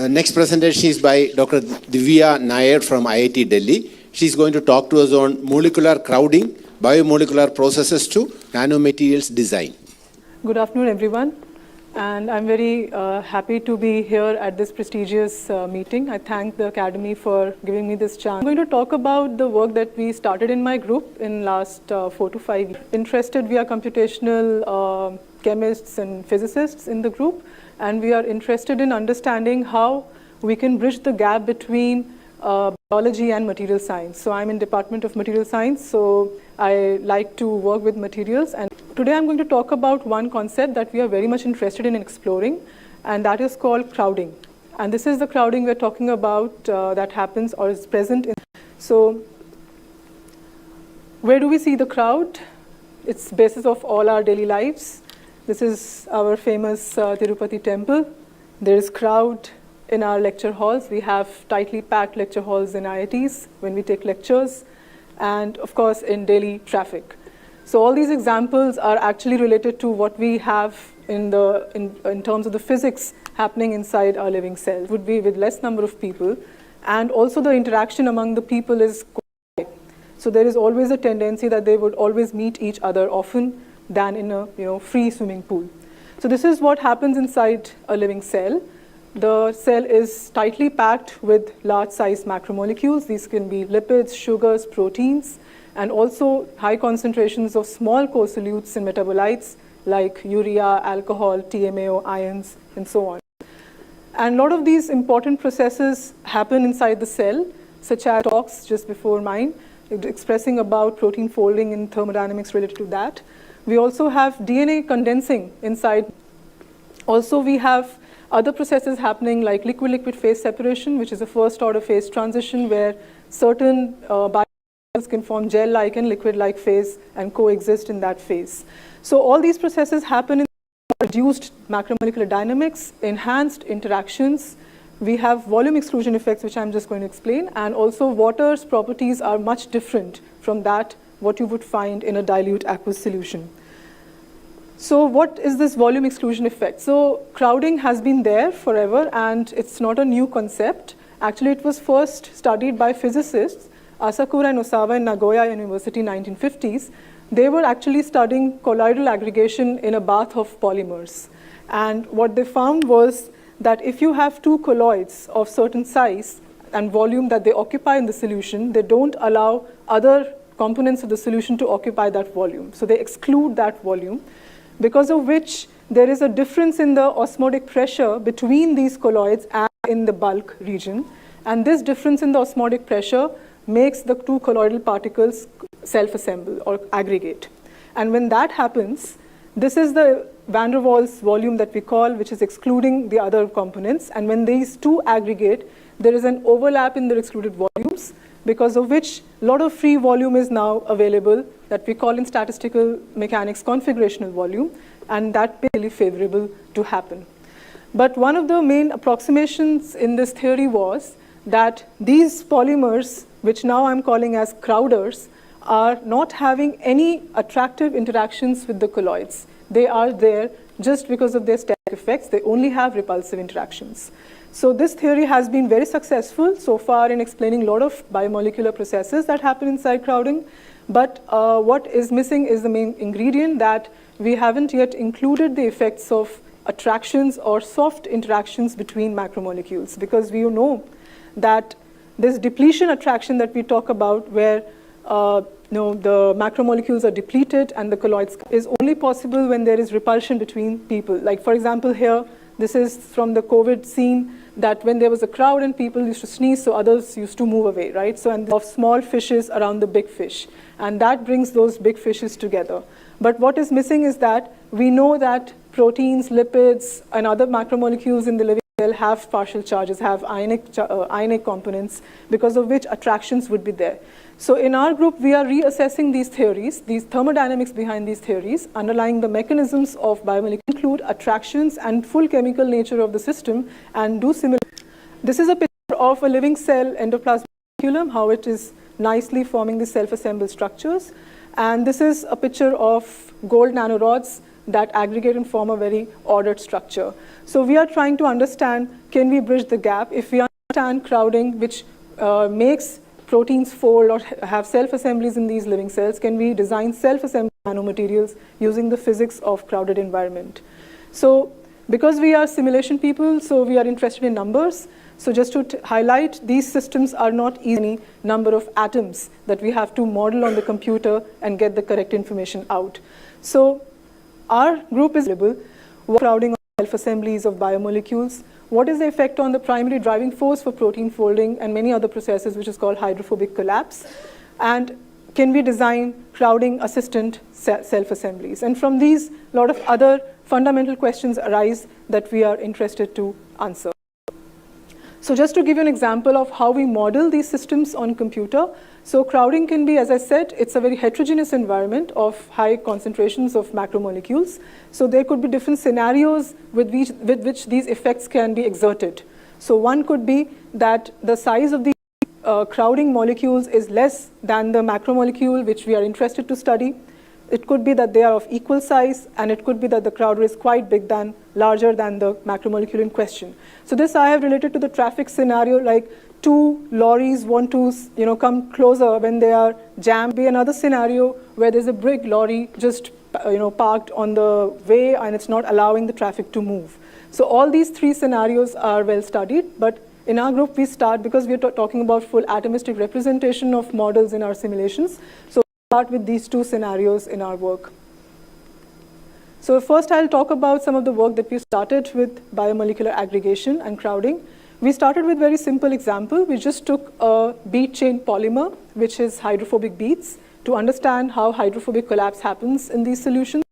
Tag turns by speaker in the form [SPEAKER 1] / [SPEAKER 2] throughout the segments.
[SPEAKER 1] Next presentation is by Dr. Divya Nayar from IIT Delhi. She's going to talk to us on molecular crowding, biomolecular processes to nanomaterials design.
[SPEAKER 2] Good afternoon, everyone. And I'm very happy to be here at this prestigious meeting. I thank the Academy for giving me this chance. I'm going to talk about the work that we started in my group in last 4 to 5 years. Interested, we are computational chemists and physicists in the group, and we are interested in understanding how we can bridge the gap between biology and material science. So I'm in Department of Material Science, so I like to work with materials. And today I'm going to talk about one concept that we are very much interested in exploring, and that is called crowding. And this is the crowding we're talking about that happens or is present in. So where do we see the crowd? It's the basis of all our daily lives. This is our famous Tirupati temple. There is crowd in our lecture halls. We have tightly packed lecture halls in IITs when we take lectures, and of course in daily traffic. So all these examples are actually related to what we have in terms of the physics happening inside our living cells. It would be with less number of people, and also the interaction among the people is quite high. So there is always a tendency that they would always meet each other often than in a free swimming pool. So this is what happens inside a living cell. The cell is tightly packed with large-sized macromolecules. These can be lipids, sugars, proteins, and also high concentrations of small co-solutes and metabolites like urea, alcohol, TMAO, ions, and so on. And a lot of these important processes happen inside the cell, such as talks just before mine, expressing about protein folding and thermodynamics related to that. We also have DNA condensing inside. Also, we have other processes happening like liquid-liquid phase separation, which is a first-order phase transition where certain biomolecules can form gel-like and liquid-like phase and coexist in that phase. So all these processes happen in reduced macromolecular dynamics, enhanced interactions. We have volume exclusion effects, which I'm just going to explain, and also water's properties are much different from that what you would find in a dilute aqueous solution. So what is this volume exclusion effect? So crowding has been there forever, and it's not a new concept. Actually, it was first studied by physicists, Asakura and Osawa in Nagoya University in 1950s. They were actually studying colloidal aggregation in a bath of polymers. And what they found was that if you have two colloids of certain size and volume that they occupy in the solution, they don't allow other components of the solution to occupy that volume. So they exclude that volume, because of which there is a difference in the osmotic pressure between these colloids and in the bulk region. And this difference in the osmotic pressure makes the two colloidal particles self-assemble or aggregate. And when that happens, this is the van der Waals volume that we call, which is excluding the other components. And when these two aggregate, there is an overlap in their excluded volumes, because of which a lot of free volume is now available that we call in statistical mechanics configurational volume, and that is really favorable to happen. But one of the main approximations in this theory was that these polymers, which now I'm calling as crowders, are not having any attractive interactions with the colloids. They are there just because of their static effects. They only have repulsive interactions. So this theory has been very successful so far in explaining a lot of biomolecular processes that happen inside crowding. But what is missing is the main ingredient, that we haven't yet included the effects of attractions or soft interactions between macromolecules, because we know that this depletion attraction that we talk about, where the macromolecules are depleted and the colloids, is only possible when there is repulsion between people. Like for example here, this is from the COVID scene, that when there was a crowd and people used to sneeze, so others used to move away, right? So, and of small fishes around the big fish, and that brings those big fishes together. But what is missing is that we know that proteins, lipids, and other macromolecules in the living cell have partial charges, have ionic components, because of which attractions would be there. So in our group, we are reassessing these theories, these thermodynamics behind these theories, underlying the mechanisms of biomolecules, include attractions and full chemical nature of the system, and do similar. This is a picture of a living cell endoplasmic reticulum, how it is nicely forming the self-assembled structures. And this is a picture of gold nanorods that aggregate and form a very ordered structure. So we are trying to understand, can we bridge the gap? If we understand crowding, which makes proteins fold or have self-assemblies in these living cells, can we design self-assembly nanomaterials using the physics of crowded environment? So because we are simulation people, so we are interested in numbers. So just to highlight, these systems are not any number of atoms that we have to model on the computer and get the correct information out. So our group is available, crowding on self-assemblies of biomolecules. What is the effect on the primary driving force for protein folding and many other processes, which is called hydrophobic collapse? And can we design crowding assistant self-assemblies? And from these, a lot of other fundamental questions arise that we are interested to answer. So just to give you an example of how we model these systems on computer, so crowding can be, as I said, it's a very heterogeneous environment of high concentrations of macromolecules. So there could be different scenarios with which these effects can be exerted. So one could be that the size of the crowding molecules is less than the macromolecule which we are interested to study. It could be that they are of equal size, and it could be that the crowder is quite big larger than the macromolecule in question. So this I have related to the traffic scenario, like two lorries want to come closer when they are jammed. Be another scenario where there's a big lorry just parked on the way and it's not allowing the traffic to move. So all these three scenarios are well studied, but in our group we start, because we are talking about full atomistic representation of models in our simulations. So start with these two scenarios in our work. So first I'll talk about some of the work that we started with biomolecular aggregation and crowding. We started with a very simple example. We just took a bead chain polymer, which is hydrophobic beads, to understand how hydrophobic collapse happens in these solutions.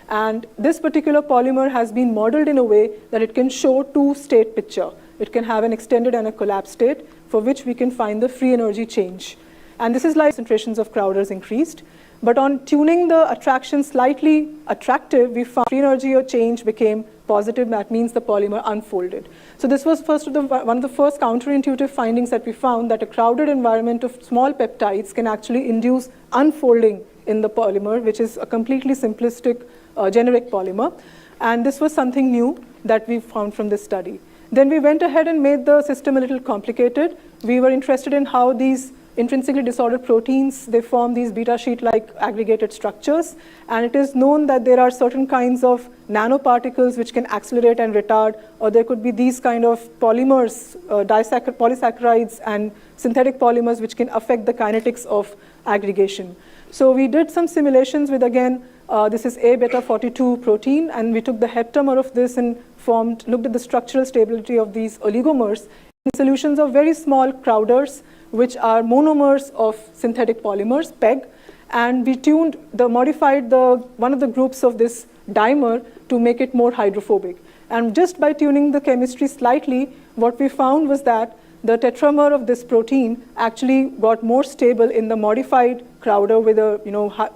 [SPEAKER 2] And this particular polymer has been modeled in a way that it can show two-state picture. It can have an extended and a collapsed state, for which we can find the free energy change. And this is like concentrations of crowders increased. But on tuning the attraction slightly attractive, we found free energy or change became positive. That means the polymer unfolded. So this was one of the first counterintuitive findings that we found, that a crowded environment of small peptides can actually induce unfolding in the polymer, which is a completely simplistic generic polymer. And this was something new that we found from this study. Then we went ahead and made the system a little complicated. We were interested in how these intrinsically disordered proteins, they form these beta sheet-like aggregated structures. And it is known that there are certain kinds of nanoparticles which can accelerate and retard, or there could be these kind of polymers, polysaccharides and synthetic polymers which can affect the kinetics of aggregation. So we did some simulations with, again, this is A beta 42 protein, and we took the heptamer of this and looked at the structural stability of these oligomers in solutions of very small crowders, which are monomers of synthetic polymers, PEG, and we modified one of the groups of this dimer to make it more hydrophobic. And just by tuning the chemistry slightly, what we found was that the tetramer of this protein actually got more stable in the modified crowder with a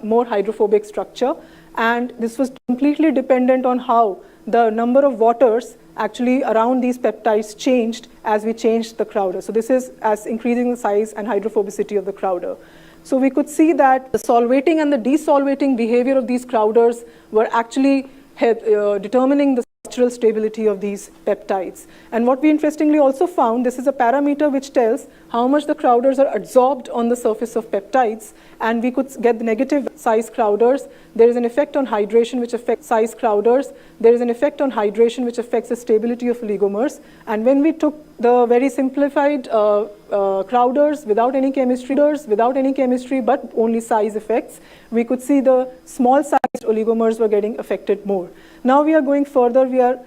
[SPEAKER 2] more hydrophobic structure. And this was completely dependent on how the number of waters actually around these peptides changed as we changed the crowder. So this is as increasing the size and hydrophobicity of the crowder. So we could see that the solvating and the desolvating behavior of these crowders were actually determining the structural stability of these peptides. And what we interestingly also found, this is a parameter which tells how much the crowders are adsorbed on the surface of peptides, and we could get the negative size crowders. There is an effect on hydration which affects size crowders. There is an effect on hydration which affects the stability of oligomers. And when we took the very simplified crowders without any chemistry, but only size effects, we could see the small sized oligomers were getting affected more. Now we are going further. We are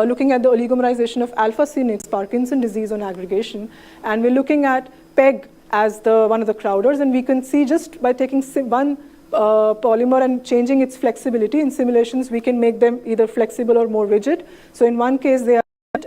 [SPEAKER 2] looking at the oligomerization of alpha-synuclein, Parkinson's disease on aggregation, and we're looking at PEG as one of the crowders, and we can see just by taking one polymer and changing its flexibility in simulations, we can make them either flexible or more rigid. So in one case, they are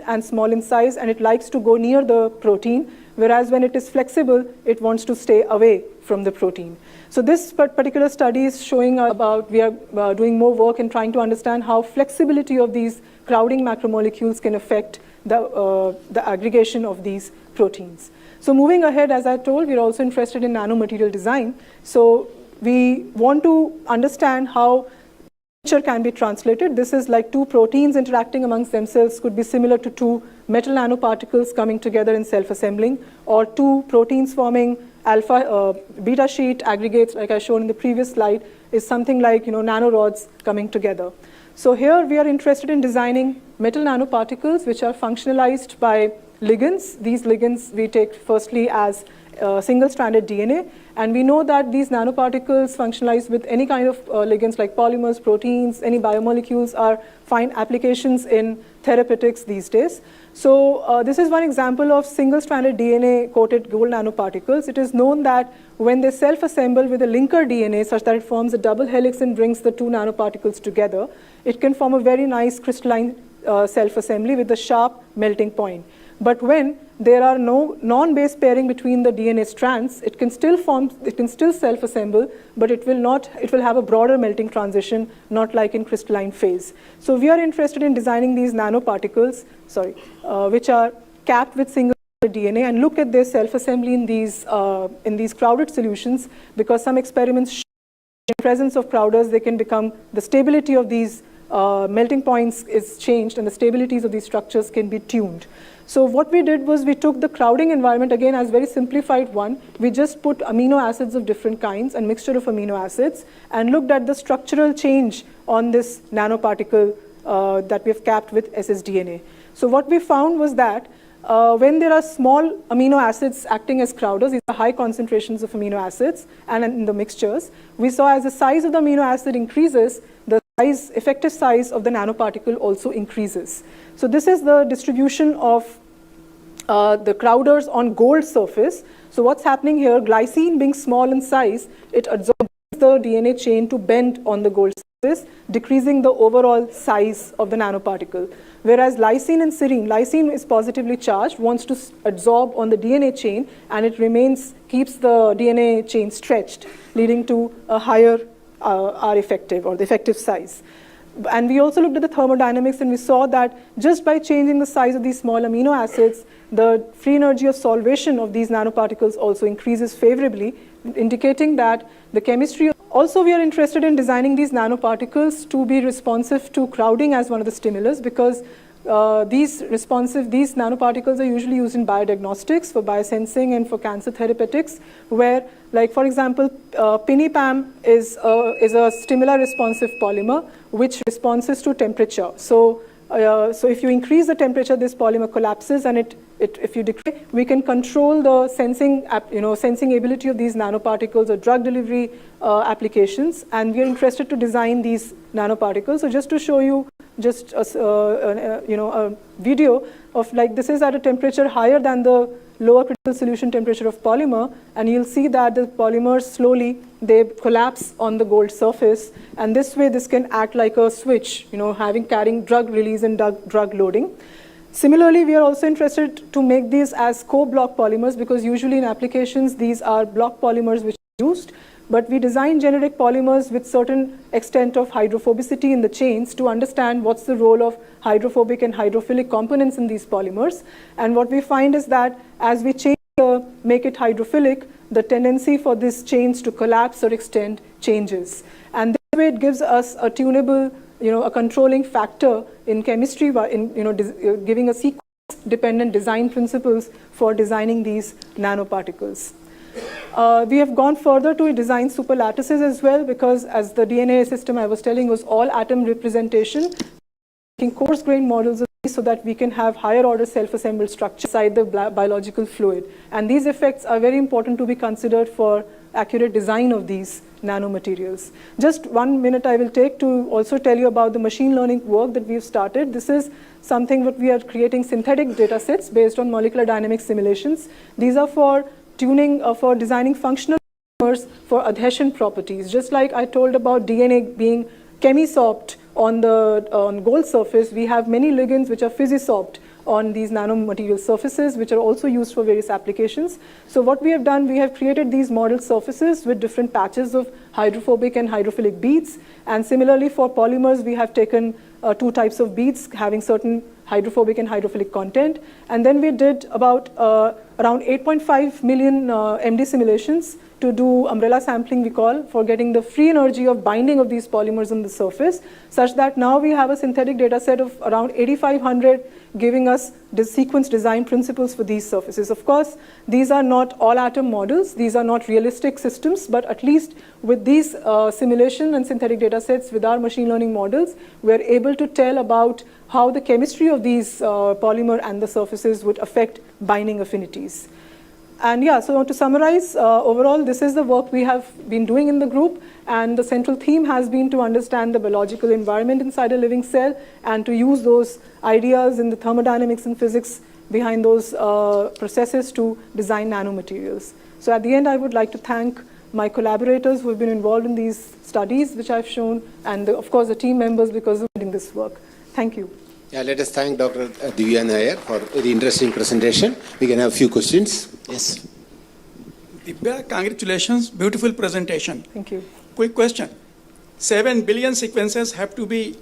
[SPEAKER 2] and small in size, and it likes to go near the protein, whereas when it is flexible, it wants to stay away from the protein. So this particular study is showing about, we are doing more work in trying to understand how flexibility of these crowding macromolecules can affect the aggregation of these proteins. So moving ahead, as I told, we're also interested in nanomaterial design. So we want to understand how picture can be translated. This is like two proteins interacting amongst themselves, could be similar to two metal nanoparticles coming together and self-assembling, or two proteins forming alpha beta sheet aggregates, like I showed in the previous slide, is something like nanorods coming together. So here we are interested in designing metal nanoparticles which are functionalized by ligands. These ligands we take firstly as single-stranded DNA, and we know that these nanoparticles functionalize with any kind of ligands like polymers, proteins, any biomolecules are fine applications in therapeutics these days. So this is one example of single-stranded DNA-coated gold nanoparticles. It is known that when they self-assemble with a linker DNA such that it forms a double helix and brings the two nanoparticles together, it can form a very nice crystalline self-assembly with a sharp melting point. But when there are no non-base pairing between the DNA strands, it can still self-assemble, but it will have a broader melting transition, not like in crystalline phase. So we are interested in designing these nanoparticles, which are capped with single DNA, and look at their self-assembly in these crowded solutions, because some experiments show in presence of crowders, the stability of these melting points is changed, and the stabilities of these structures can be tuned. So what we did was we took the crowding environment, again as very simplified one, we just put amino acids of different kinds and mixture of amino acids and looked at the structural change on this nanoparticle that we have capped with ssDNA. So what we found was that when there are small amino acids acting as crowders, these are high concentrations of amino acids, and in the mixtures, we saw as the size of the amino acid increases, the effective size of the nanoparticle also increases. So this is the distribution of the crowders on gold surface. So what's happening here, glycine being small in size, it absorbs the DNA chain to bend on the gold surface, decreasing the overall size of the nanoparticle. Whereas lysine and serine, lysine is positively charged, wants to adsorb on the DNA chain, and it keeps the DNA chain stretched, leading to a higher R effective, or the effective size. And we also looked at the thermodynamics, and we saw that just by changing the size of these small amino acids, the free energy of solvation of these nanoparticles also increases favorably, indicating that the chemistry. Also, we are interested in designing these nanoparticles to be responsive to crowding as one of the stimulus, because these nanoparticles are usually used in biodiagnostics, for biosensing, and for cancer therapeutics, where, like for example, pinipam is a stimuli responsive polymer which responds to temperature. So if you increase the temperature, this polymer collapses, and if you decrease, we can control the sensing ability of these nanoparticles or drug delivery applications, and we are interested to design these nanoparticles. So just to show you just a video of, like, this is at a temperature higher than the lower critical solution temperature of polymer, and you'll see that the polymers slowly, they collapse on the gold surface, and this way this can act like a switch, carrying drug release and drug loading. Similarly, we are also interested to make these as co-block polymers, because usually in applications these are block polymers which are used, but we design generic polymers with certain extent of hydrophobicity in the chains to understand what's the role of hydrophobic and hydrophilic components in these polymers. And what we find is that as we make it hydrophilic, the tendency for these chains to collapse or extend changes. And this way it gives us a tunable, a controlling factor in chemistry, giving a sequence-dependent design principles for designing these nanoparticles. We have gone further to design superlattices as well, because as the DNA system I was telling was all atom representation, making coarse-grained models of these so that we can have higher order self-assembled structure inside the biological fluid. And these effects are very important to be considered for accurate design of these nanomaterials. Just 1 minute I will take to also tell you about the machine learning work that we've started. This is something that we are creating synthetic data sets based on molecular dynamics simulations. These are for tuning, for designing functional polymers for adhesion properties. Just like I told about DNA being chemisorbed on gold surface, we have many ligands which are physisorbed on these nanomaterial surfaces, which are also used for various applications. So what we have done, we have created these model surfaces with different patches of hydrophobic and hydrophilic beads. And similarly for polymers, we have taken two types of beads having certain hydrophobic and hydrophilic content. And then we did about around 8.5 million MD simulations to do umbrella sampling, we call, for getting the free energy of binding of these polymers on the surface, such that now we have a synthetic data set of around 8,500 giving us the sequence design principles for these surfaces. Of course, these are not all atom models, these are not realistic systems, but at least with these simulation and synthetic data sets with our machine learning models, we are able to tell about how the chemistry of these polymer and the surfaces would affect binding affinities. And yeah, so to summarize, overall, this is the work we have been doing in the group, and the central theme has been to understand the biological environment inside a living cell and to use those ideas in the thermodynamics and physics behind those processes to design nanomaterials. So at the end, I would like to thank my collaborators who have been involved in these studies, which I've shown, and of course the team members because of doing this work. Thank you.
[SPEAKER 1] Yeah, let us thank Dr. Divya Nayar for a very interesting presentation. We can have a few questions. Yes.
[SPEAKER 3] Divya, congratulations, beautiful presentation.
[SPEAKER 2] Thank you.
[SPEAKER 3] Quick question. 7 billion sequences have to be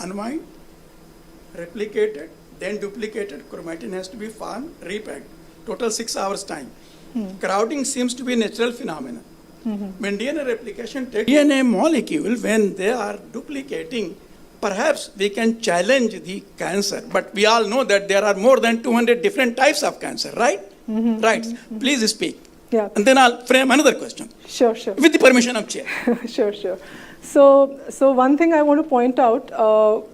[SPEAKER 3] unwound, replicated, then duplicated. Chromatin has to be found, repacked. Total 6 hours time. Crowding seems to be a natural phenomenon. When DNA replication takes DNA molecule, when they are duplicating, perhaps we can challenge the cancer. But we all know that there are more than 200 different types of cancer, right? Right. Please speak.
[SPEAKER 2] Yeah.
[SPEAKER 3] And then I'll frame another question.
[SPEAKER 2] Sure, sure.
[SPEAKER 3] With the permission of chair.
[SPEAKER 2] Sure, sure. So one thing I want to point out,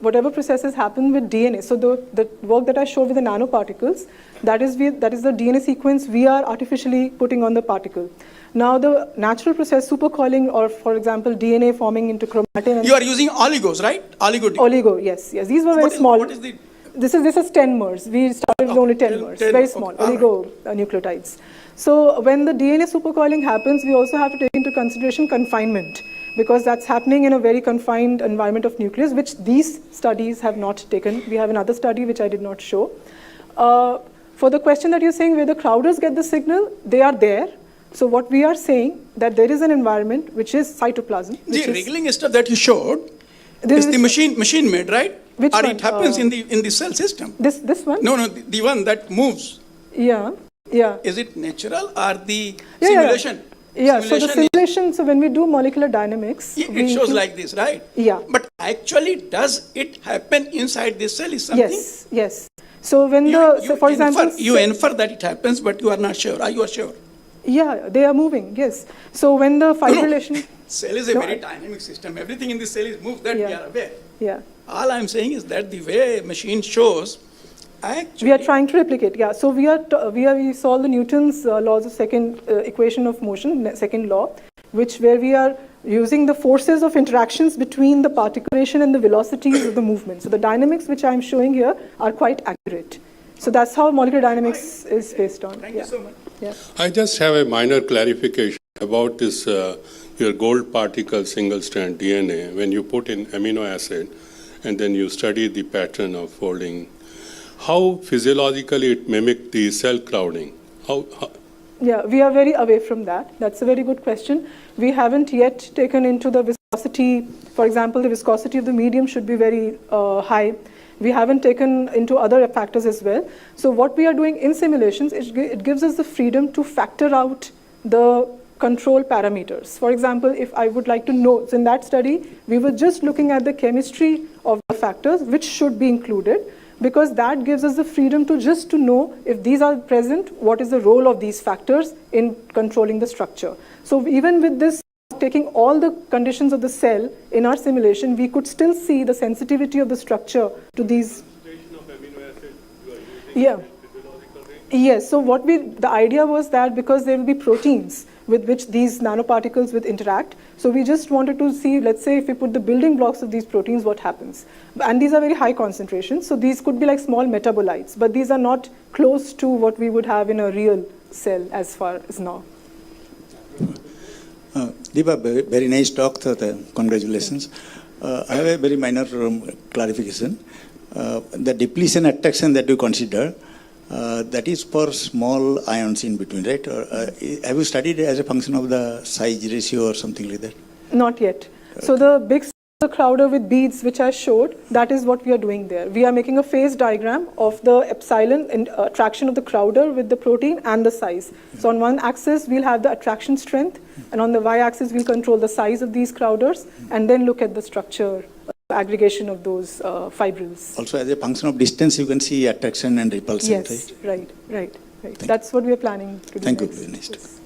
[SPEAKER 2] whatever processes happen with DNA, so the work that I showed with the nanoparticles, that is the DNA sequence we are artificially putting on the particle. Now the natural process, supercoiling, or for example, DNA forming into chromatin.
[SPEAKER 3] You are using oligos, right?
[SPEAKER 2] Oligo, yes. These were very small.
[SPEAKER 3] What is the...
[SPEAKER 2] This is 10 mers. We started with only 10 mers, very small, oligonucleotides. So when the DNA supercoiling happens, we also have to take into consideration confinement, because that's happening in a very confined environment of nucleus, which these studies have not taken. We have another study which I did not show. For the question that you're saying, where the crowders get the signal, they are there. So what we are saying, that there is an environment which is cytoplasm.
[SPEAKER 3] The wriggling stuff that you showed is the machine made, right?
[SPEAKER 2] Which
[SPEAKER 3] or
[SPEAKER 2] one?
[SPEAKER 3] It happens in the cell system.
[SPEAKER 2] This one?
[SPEAKER 3] No, the one that moves.
[SPEAKER 2] Yeah.
[SPEAKER 3] Is it natural or the simulation?
[SPEAKER 2] Yeah, so the simulation, so when we do molecular dynamics...
[SPEAKER 3] It shows like this, right?
[SPEAKER 2] Yeah.
[SPEAKER 3] But actually, does it happen inside the cell is something?
[SPEAKER 2] Yes. So when for example...
[SPEAKER 3] You infer that it happens, but you are not sure. Are you sure?
[SPEAKER 2] Yeah, they are moving, yes. So when the fibrillation...
[SPEAKER 3] Cell is a very dynamic system. Everything in the cell is moved, that we are aware.
[SPEAKER 2] Yeah.
[SPEAKER 3] All I'm saying is that the way machine shows, actually...
[SPEAKER 2] We are trying to replicate, yeah. So we solve the Newton's laws of second equation of motion, second law, where we are using the forces of interactions between the particulation and the velocities of the movement. So the dynamics which I'm showing here are quite accurate. So that's how molecular dynamics is based on.
[SPEAKER 3] Thank you so much.
[SPEAKER 2] Yeah.
[SPEAKER 4] I just have a minor clarification about this, your gold particle single strand DNA. When you put in amino acid and then you study the pattern of folding, how physiologically it mimics the cell crowding? How?
[SPEAKER 2] Yeah, we are very away from that. That's a very good question. We haven't yet taken into the viscosity. For example, the viscosity of the medium should be very high. We haven't taken into other factors as well. So what we are doing in simulations, it gives us the freedom to factor out the control parameters. For example, if I would like to know, so in that study, we were just looking at the chemistry of the factors which should be included, because that gives us the freedom to know if these are present, what is the role of these factors in controlling the structure. So even with this, taking all the conditions of the cell in our simulation, we could still see the sensitivity of the structure to these. Yeah. Yes, so the idea was that because there will be proteins with which these nanoparticles will interact, so we just wanted to see, let's say if we put the building blocks of these proteins, what happens. And these are very high concentrations, so these could be like small metabolites, but these are not close to what we would have in a real cell as far as now.
[SPEAKER 5] Divya, very nice talk, congratulations. I have a very minor clarification. The depletion attraction that you consider, that is for small ions in between, right? Or, have you studied it as a function of the size ratio or something like that?
[SPEAKER 2] Not yet. So the big The crowder with beads which I showed, that is what we are doing there. We are making a phase diagram of the epsilon and attraction of the crowder with the protein and the size. So on one axis, we'll have the attraction strength, and on the y-axis, we'll control the size of these crowders, and then look at the structure, aggregation of those fibrils.
[SPEAKER 5] Also, as a function of distance, you can see attraction and repulsion,
[SPEAKER 2] Yes,
[SPEAKER 5] right?
[SPEAKER 2] right. That's what we are planning to do
[SPEAKER 5] Thank you,
[SPEAKER 2] next.
[SPEAKER 5] very nice.
[SPEAKER 2] Yes.